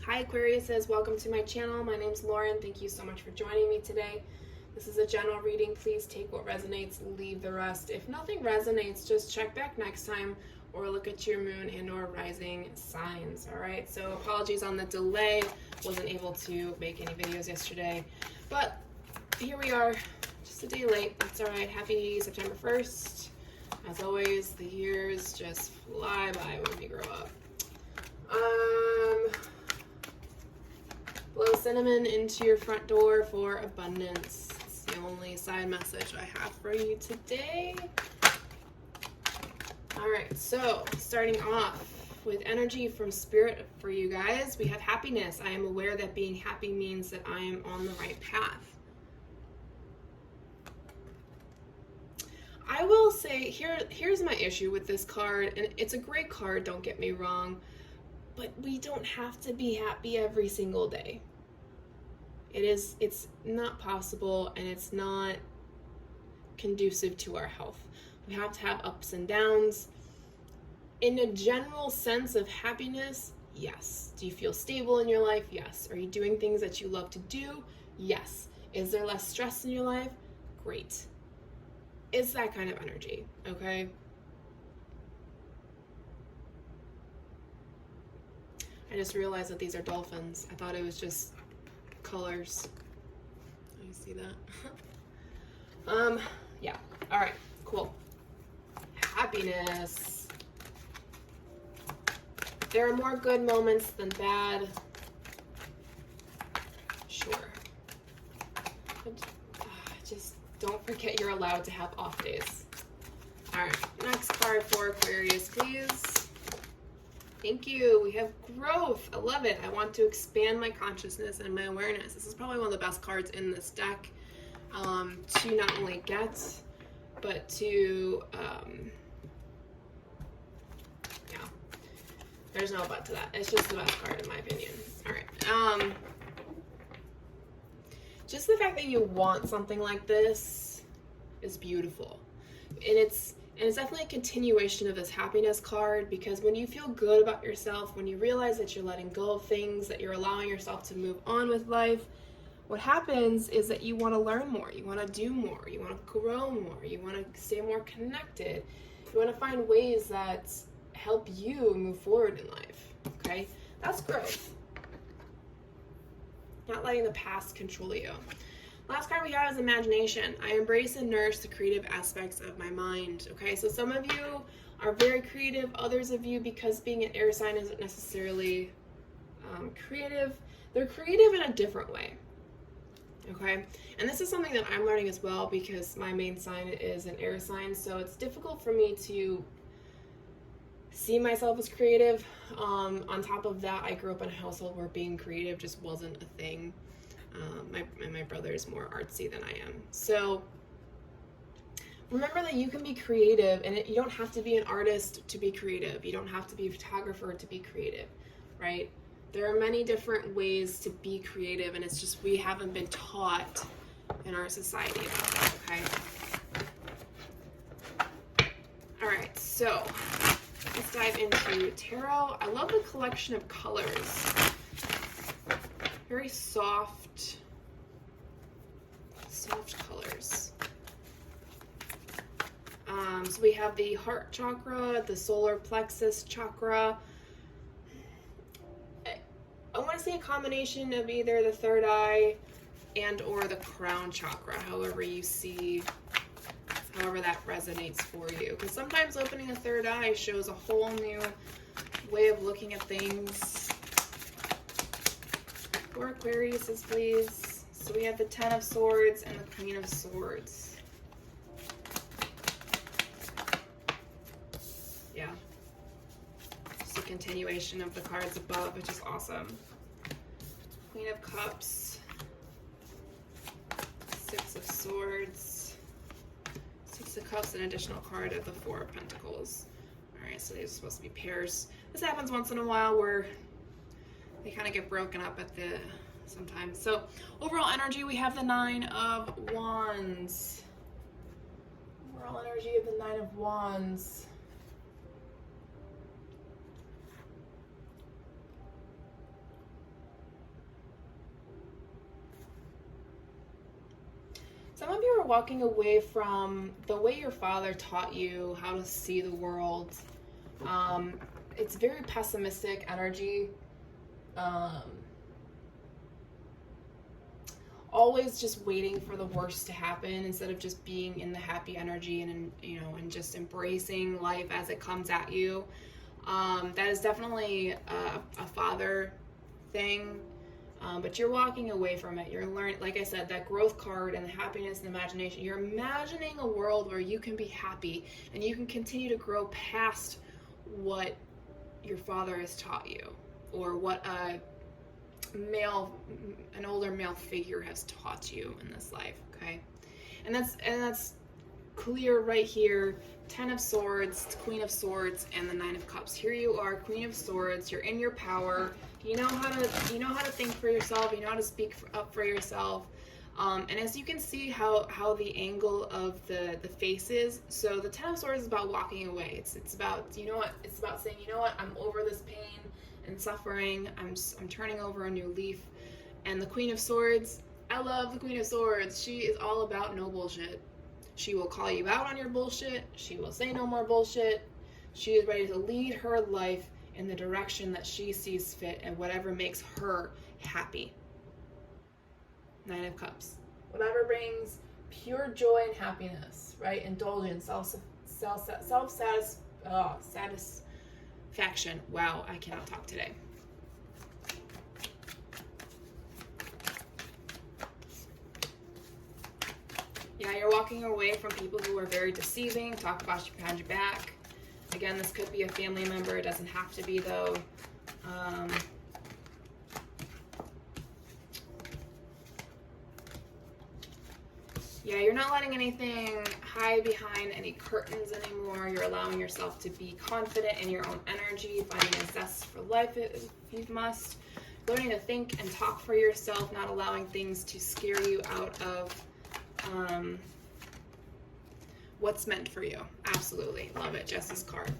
Hi Aquariuses, welcome to my channel. My name's Lauren. Thank you so much for joining me today. This is a general reading. Please take what resonates, leave the rest. If nothing resonates, just check back next time or look at your moon and or rising signs. Alright, so apologies on the delay. Wasn't able to make any videos yesterday, but here we are, just a day late. That's alright. Happy September 1st. As always, the years just fly by when we grow up. Blow cinnamon into your front door for abundance. It's the only side message I have for you today. Alright, so starting off with energy from Spirit for you guys, we have happiness. I am aware that being happy means that I am on the right path. I will say, here's my issue with this card, and it's a great card, don't get me wrong, but we don't have to be happy every single day. It's not possible, and it's not conducive to our health. We have to have ups and downs. In a general sense of happiness, yes. Do you feel stable in your life? Yes. Are you doing things that you love to do? Yes. Is there less stress in your life? Great. It's that kind of energy, okay? I just realized that these are dolphins. I thought it was just colors. You see that? Yeah. All right, cool. Happiness. There are more good moments than bad. Sure. But, just don't forget you're allowed to have off days. All right, next card for Aquarius, please. Thank you. We have growth. I love it. I want to expand my consciousness and my awareness. This is probably one of the best cards in this deck to not only get, but to, yeah, there's no but to that. It's just the best card in my opinion. All right. Just the fact that you want something like this is beautiful. And it's definitely a continuation of this happiness card, because when you feel good about yourself, when you realize that you're letting go of things, that you're allowing yourself to move on with life, what happens is that you want to learn more, you want to do more, you want to grow more, you want to stay more connected, you want to find ways that help you move forward in life, okay? That's growth. Not letting the past control you. Last card we have is imagination. I embrace and nourish the creative aspects of my mind. Okay, so some of you are very creative. Others of you, because being an air sign isn't necessarily creative, they're creative in a different way. Okay, and this is something that I'm learning as well, because my main sign is an air sign, so it's difficult for me to see myself as creative. On top of that, I grew up in a household where being creative just wasn't a thing. My brother is more artsy than I am. So remember that you can be creative, and you don't have to be an artist to be creative. You don't have to be a photographer to be creative, right? There are many different ways to be creative, and it's just we haven't been taught in our society about that, okay? All right, so let's dive into tarot. I love the collection of colors. Very soft colors. So we have the heart chakra, the solar plexus chakra. I want to say a combination of either the third eye and or the crown chakra, however that resonates for you. Because sometimes opening a third eye shows a whole new way of looking at things. For Aquarius, please. So we have the Ten of Swords and the Queen of Swords. Yeah. Just a continuation of the cards above, which is awesome. Queen of Cups. Six of Swords. Six of Cups, an additional card of the Four of Pentacles. Alright, so these are supposed to be pairs. This happens once in a while where they kind of get broken up at the sometimes. So overall energy, we have the Nine of Wands. Overall energy of the Nine of Wands. walking away from the way your father taught you how to see the world. It's very pessimistic energy. Always just waiting for the worst to happen instead of just being in the happy energy and and just embracing life as it comes at you. That is definitely a father thing. But you're walking away from it. You're learning, like I said, that growth card and the happiness and imagination. You're imagining a world where you can be happy and you can continue to grow past what your father has taught you, or what an older male figure has taught you in this life. Okay, and that's clear right here. 10 of Swords, Queen of Swords, and the 9 of Cups. Here you are, Queen of Swords. You're in your power. You know how to think for yourself. You know how to speak up for yourself. And as you can see how the angle of the face is. So the 10 of Swords is about walking away. It's about, it's about saying, I'm over this pain and suffering. I'm turning over a new leaf. And the Queen of Swords, I love the Queen of Swords. She is all about no bullshit. She will call you out on your bullshit. She will say no more bullshit. She is ready to lead her life in the direction that she sees fit and whatever makes her happy. 9 of Cups. Whatever brings pure joy and happiness, right? Indulgence, satisfaction. Wow, I cannot talk today. Yeah, you're walking away from people who are very deceiving, talk about you behind your back. Again, this could be a family member. It doesn't have to be, though. Yeah, you're not letting anything hide behind any curtains anymore. You're allowing yourself to be confident in your own energy, finding a zest for life if you must. Learning to think and talk for yourself, not allowing things to scare you out of what's meant for you. Absolutely. Love it. Jess's card.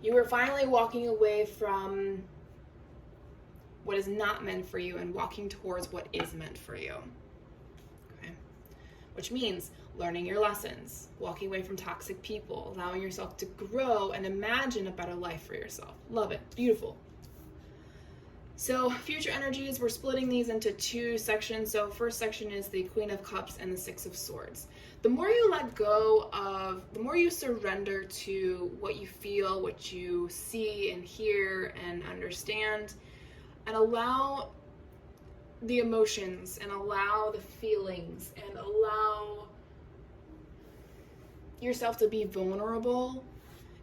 You are finally walking away from what is not meant for you and walking towards what is meant for you. Okay. Which means learning your lessons, walking away from toxic people, allowing yourself to grow and imagine a better life for yourself. Love it. Beautiful. So future energies, we're splitting these into 2 sections. So first section is the Queen of Cups and the 6 of Swords. The more you let go of, the more you surrender to what you feel, what you see and hear and understand, and allow the emotions and allow the feelings and allow yourself to be vulnerable,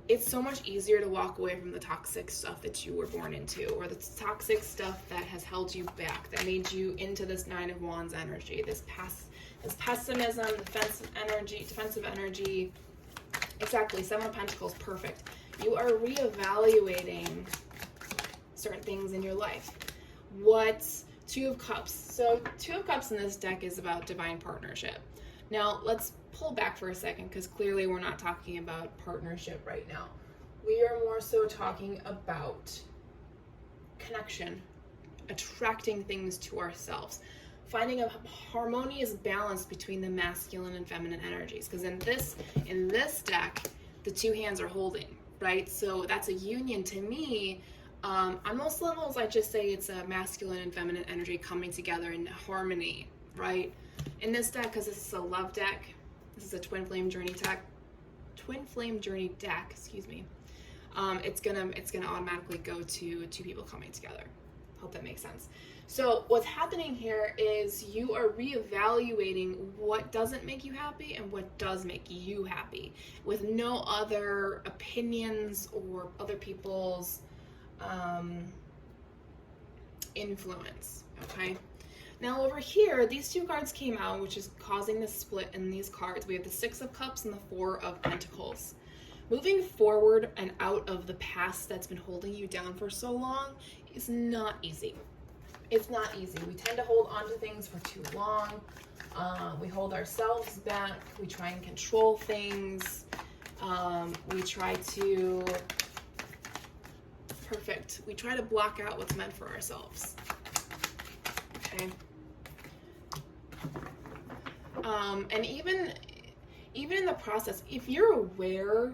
it's so much easier to walk away from the toxic stuff that you were born into, or the toxic stuff that has held you back, that made you into this 9 of Wands energy, this pessimism, defensive energy. Exactly, 7 of Pentacles, perfect. You are reevaluating certain things in your life. What's 2 of Cups? So 2 of Cups in this deck is about divine partnership. Now, let's pull back for a second, because clearly we're not talking about partnership right now. We are more so talking about connection, attracting things to ourselves, finding a harmonious balance between the masculine and feminine energies. Because in this deck, the 2 hands are holding, right? So that's a union to me. On most levels, I just say it's a masculine and feminine energy coming together in harmony, right? In this deck, because this is a love deck, this is a twin flame journey deck, excuse me. It's gonna automatically go to 2 people coming together. Hope that makes sense. So what's happening here is you are reevaluating what doesn't make you happy and what does make you happy, with no other opinions or other people's influence. Okay. Now over here, these 2 cards came out, which is causing the split in these cards. We have the 6 of Cups and the 4 of Pentacles. Moving forward and out of the past that's been holding you down for so long is not easy. It's not easy. We tend to hold on to things for too long. We hold ourselves back. We try and control things. We try to block out what's meant for ourselves. Okay. And even in the process, if you're aware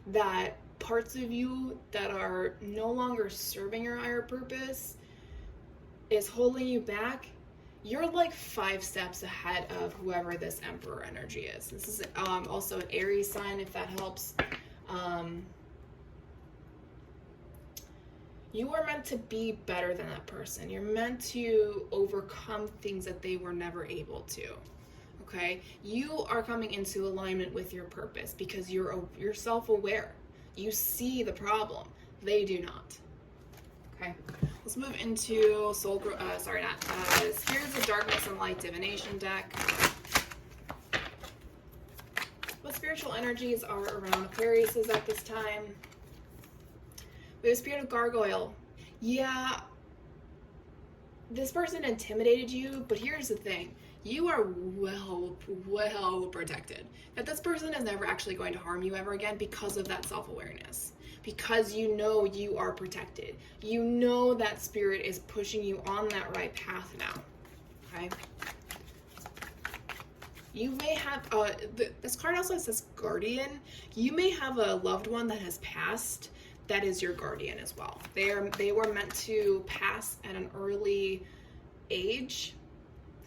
that parts of you that are no longer serving your higher purpose is holding you back, you're like 5 steps ahead of whoever this Emperor energy is. This is also an Aries sign, if that helps. You are meant to be better than that person. You're meant to overcome things that they were never able to. Okay? You are coming into alignment with your purpose because you're self-aware. You see the problem. They do not. Okay? Let's move into here's the Darkness and Light Divination deck. What spiritual energies are around Aquarius at this time? We have Spirit of Gargoyle. Yeah, this person intimidated you, but here's the thing. You are well protected. That this person is never actually going to harm you ever again because of that self-awareness. Because you know you are protected. You know that spirit is pushing you on that right path now. Okay? You may have, this card also says guardian. You may have a loved one that has passed that is your guardian as well. They were meant to pass at an early age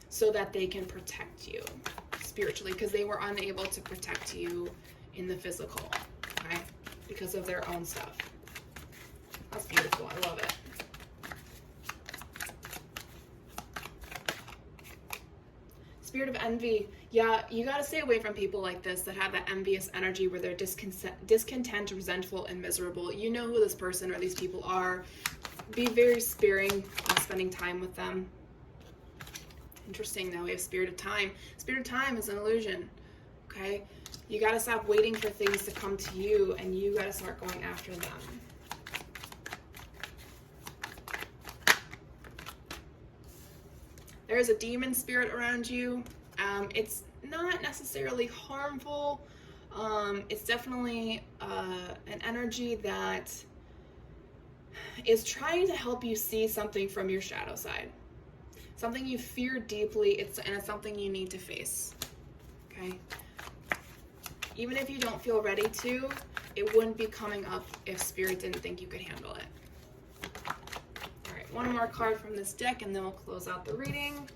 so that they can protect you spiritually, because they were unable to protect you in the physical, okay? Because of their own stuff. That's beautiful. I love it. Spirit of envy. Yeah, you got to stay away from people like this that have that envious energy where they're discontent, resentful, and miserable. You know who this person or these people are. Be very sparing of spending time with them. Interesting, though. We have Spirit of Time. Spirit of Time is an illusion, okay? You got to stop waiting for things to come to you, and you got to start going after them. There is a demon spirit around you. It's not necessarily harmful. It's definitely an energy that is trying to help you see something from your shadow side. Something you fear deeply, and it's something you need to face. Okay? Even if you don't feel ready to, it wouldn't be coming up if Spirit didn't think you could handle it. Alright, one more card from this deck and then we'll close out the reading.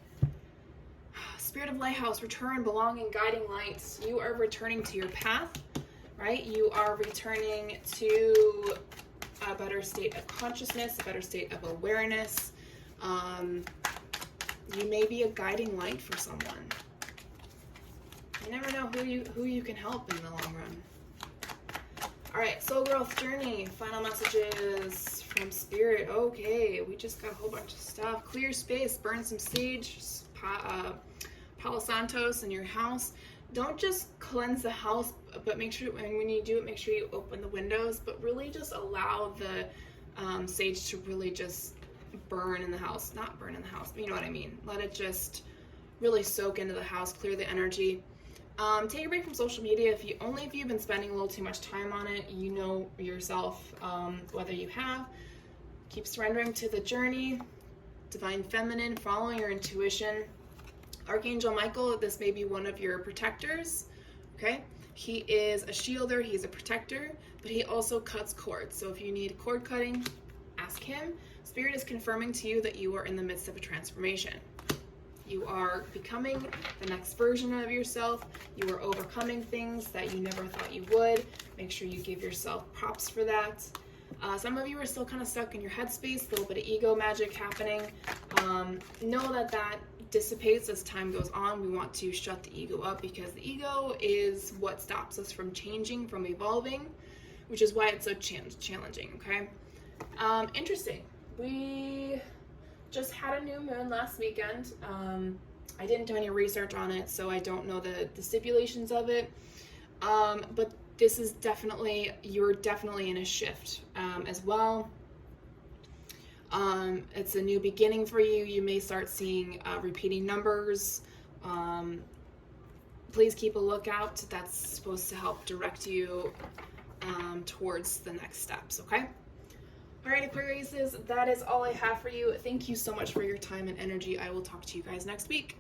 Spirit of Lighthouse, return, belonging, guiding lights. You are returning to your path, right? You are returning to a better state of consciousness, a better state of awareness. You may be a guiding light for someone. You never know who you can help in the long run. All right, soul growth journey. Final messages from Spirit. Okay, we just got a whole bunch of stuff. Clear space, burn some sage, Palo Santos in your house. Don't just cleanse the house, but make sure when you do it, make sure you open the windows, but really just allow the sage to really just burn in the house. Not burn in the house, but you know what I mean. Let it just really soak into the house, clear the energy. Take a break from social media if you've been spending a little too much time on it. You know yourself whether you have. Keep surrendering to the journey. Divine Feminine, following your intuition. Archangel Michael, this may be one of your protectors, okay? He is a shielder, he's a protector, but he also cuts cords. So if you need cord cutting, ask him. Spirit is confirming to you that you are in the midst of a transformation. You are becoming the next version of yourself. You are overcoming things that you never thought you would. Make sure you give yourself props for that. Some of you are still kind of stuck in your headspace, a little bit of ego magic happening. Know that dissipates as time goes on. We want to shut the ego up because the ego is what stops us from changing, from evolving, which is why it's so challenging, okay? Interesting. We just had a new moon last weekend. I didn't do any research on it, so I don't know the stipulations of it. But this is you're definitely in a shift as well. It's a new beginning for you. You may start seeing repeating numbers. Please keep a lookout. That's supposed to help direct you towards the next steps, okay? All right, Aquariuses, that is all I have for you. Thank you so much for your time and energy. I will talk to you guys next week.